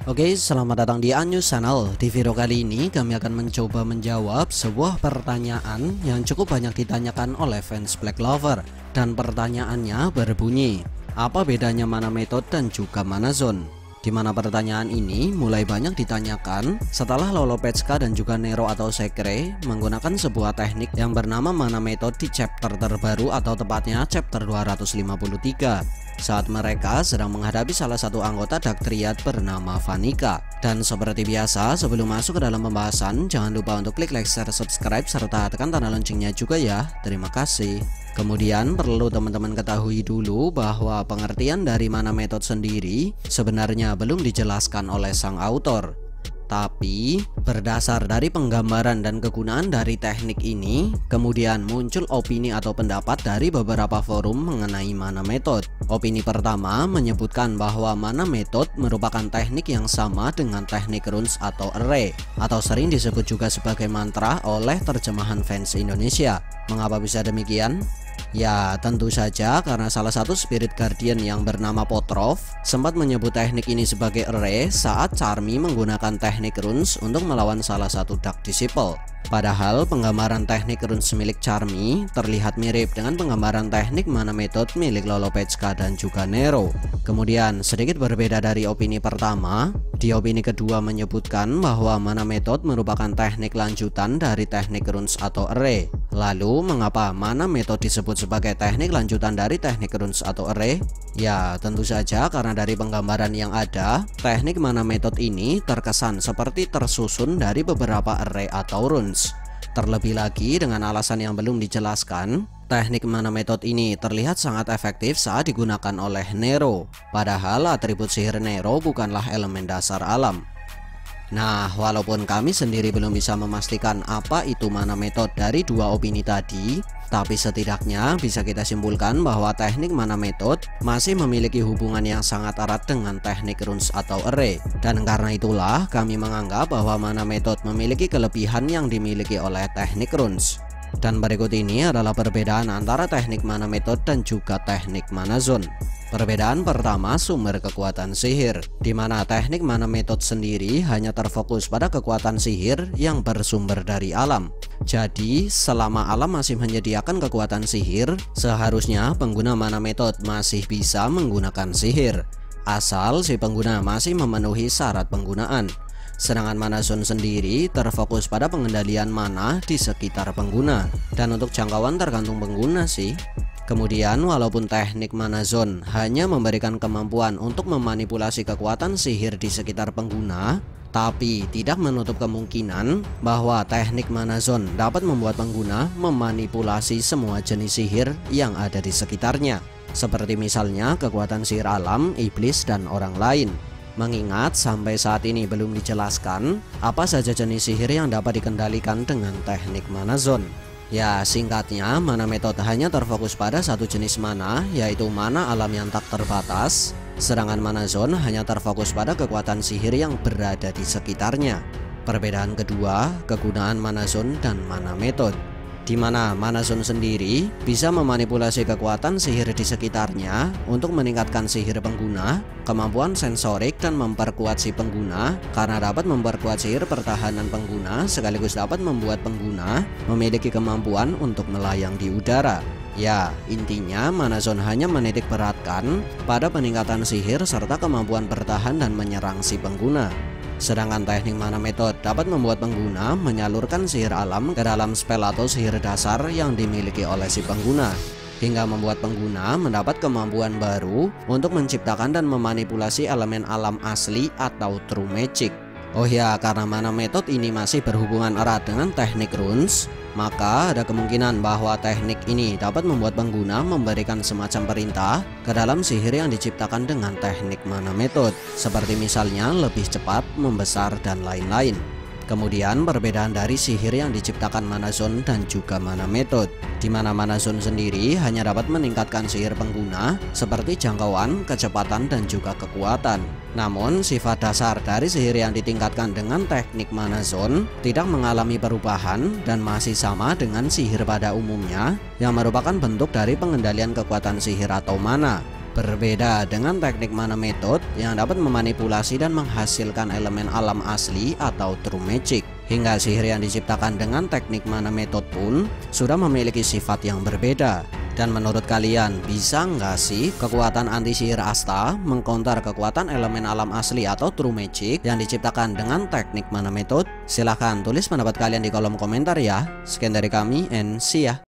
Oke, selamat datang di Anyus Channel. Di video kali ini kami akan mencoba menjawab sebuah pertanyaan yang cukup banyak ditanyakan oleh fans Black Clover. Dan pertanyaannya berbunyi, apa bedanya mana metode dan juga mana zone? Di mana pertanyaan ini mulai banyak ditanyakan setelah Lolopechka dan juga Nero atau Sekre menggunakan sebuah teknik yang bernama mana metode di chapter terbaru atau tepatnya chapter 253 saat mereka sedang menghadapi salah satu anggota Dark Triad bernama Vanika. Dan seperti biasa, sebelum masuk ke dalam pembahasan, jangan lupa untuk klik like, share, subscribe, serta tekan tanda loncengnya juga ya. Terima kasih. Kemudian perlu teman-teman ketahui dulu bahwa pengertian dari mana metode sendiri sebenarnya belum dijelaskan oleh sang autor. Tapi berdasar dari penggambaran dan kegunaan dari teknik ini, kemudian muncul opini atau pendapat dari beberapa forum mengenai mana metode. Opini pertama menyebutkan bahwa mana metode merupakan teknik yang sama dengan teknik runes atau array, atau sering disebut juga sebagai mantra oleh terjemahan fans Indonesia. Mengapa bisa demikian? Ya, tentu saja karena salah satu spirit guardian yang bernama Potrov sempat menyebut teknik ini sebagai array saat Charmy menggunakan teknik runes untuk melawan salah satu Dark Disciple. Padahal penggambaran teknik runes milik Charmy terlihat mirip dengan penggambaran teknik mana metode milik Lolopechka dan juga Nero. Kemudian sedikit berbeda dari opini pertama, di opini kedua menyebutkan bahwa mana metode merupakan teknik lanjutan dari teknik runes atau array. Lalu mengapa mana metode disebut sebagai teknik lanjutan dari teknik runes atau array? Ya, tentu saja karena dari penggambaran yang ada, teknik mana metode ini terkesan seperti tersusun dari beberapa array atau runes. Terlebih lagi dengan alasan yang belum dijelaskan, teknik mana metode ini terlihat sangat efektif saat digunakan oleh Nero. Padahal atribut sihir Nero bukanlah elemen dasar alam. Nah, walaupun kami sendiri belum bisa memastikan apa itu mana metode dari dua opini tadi, tapi setidaknya bisa kita simpulkan bahwa teknik mana metode masih memiliki hubungan yang sangat erat dengan teknik runes atau array. Dan karena itulah kami menganggap bahwa mana metode memiliki kelebihan yang dimiliki oleh teknik runes. Dan berikut ini adalah perbedaan antara teknik mana metode dan juga teknik mana zone. Perbedaan pertama, sumber kekuatan sihir, di mana teknik mana metode sendiri hanya terfokus pada kekuatan sihir yang bersumber dari alam. Jadi, selama alam masih menyediakan kekuatan sihir, seharusnya pengguna mana metode masih bisa menggunakan sihir, asal si pengguna masih memenuhi syarat penggunaan. Sedangkan mana zone sendiri terfokus pada pengendalian mana di sekitar pengguna, dan untuk jangkauan tergantung pengguna sih. Kemudian walaupun teknik mana zone hanya memberikan kemampuan untuk memanipulasi kekuatan sihir di sekitar pengguna, tapi tidak menutup kemungkinan bahwa teknik mana zone dapat membuat pengguna memanipulasi semua jenis sihir yang ada di sekitarnya, seperti misalnya kekuatan sihir alam, iblis, dan orang lain. Mengingat sampai saat ini belum dijelaskan apa saja jenis sihir yang dapat dikendalikan dengan teknik mana zone. Ya, singkatnya mana metode hanya terfokus pada satu jenis mana, yaitu mana alam yang tak terbatas. Sedangkan mana zone hanya terfokus pada kekuatan sihir yang berada di sekitarnya. Perbedaan kedua, kegunaan mana zone dan mana metode, di mana mana zone sendiri bisa memanipulasi kekuatan sihir di sekitarnya untuk meningkatkan sihir pengguna, kemampuan sensorik, dan memperkuat si pengguna karena dapat memperkuat sihir pertahanan pengguna sekaligus dapat membuat pengguna memiliki kemampuan untuk melayang di udara. Ya, intinya mana zone hanya menitik beratkan pada peningkatan sihir serta kemampuan bertahan dan menyerang si pengguna. Sedangkan teknik mana metode dapat membuat pengguna menyalurkan sihir alam ke dalam spell atau sihir dasar yang dimiliki oleh si pengguna, hingga membuat pengguna mendapat kemampuan baru untuk menciptakan dan memanipulasi elemen alam asli atau true magic. Oh ya, karena mana metode ini masih berhubungan erat dengan teknik runes, maka ada kemungkinan bahwa teknik ini dapat membuat pengguna memberikan semacam perintah ke dalam sihir yang diciptakan dengan teknik mana metode, seperti misalnya lebih cepat, membesar, dan lain-lain. Kemudian perbedaan dari sihir yang diciptakan mana zone dan juga mana metode, di mana mana zone sendiri hanya dapat meningkatkan sihir pengguna seperti jangkauan, kecepatan, dan juga kekuatan. Namun sifat dasar dari sihir yang ditingkatkan dengan teknik mana zone tidak mengalami perubahan dan masih sama dengan sihir pada umumnya, yang merupakan bentuk dari pengendalian kekuatan sihir atau mana. Berbeda dengan teknik mana method yang dapat memanipulasi dan menghasilkan elemen alam asli atau true magic. Hingga sihir yang diciptakan dengan teknik mana method pun sudah memiliki sifat yang berbeda. Dan menurut kalian, bisa nggak sih kekuatan anti sihir Asta mengcounter kekuatan elemen alam asli atau true magic yang diciptakan dengan teknik mana method? Silahkan tulis pendapat kalian di kolom komentar ya. Sekian dari kami and see ya.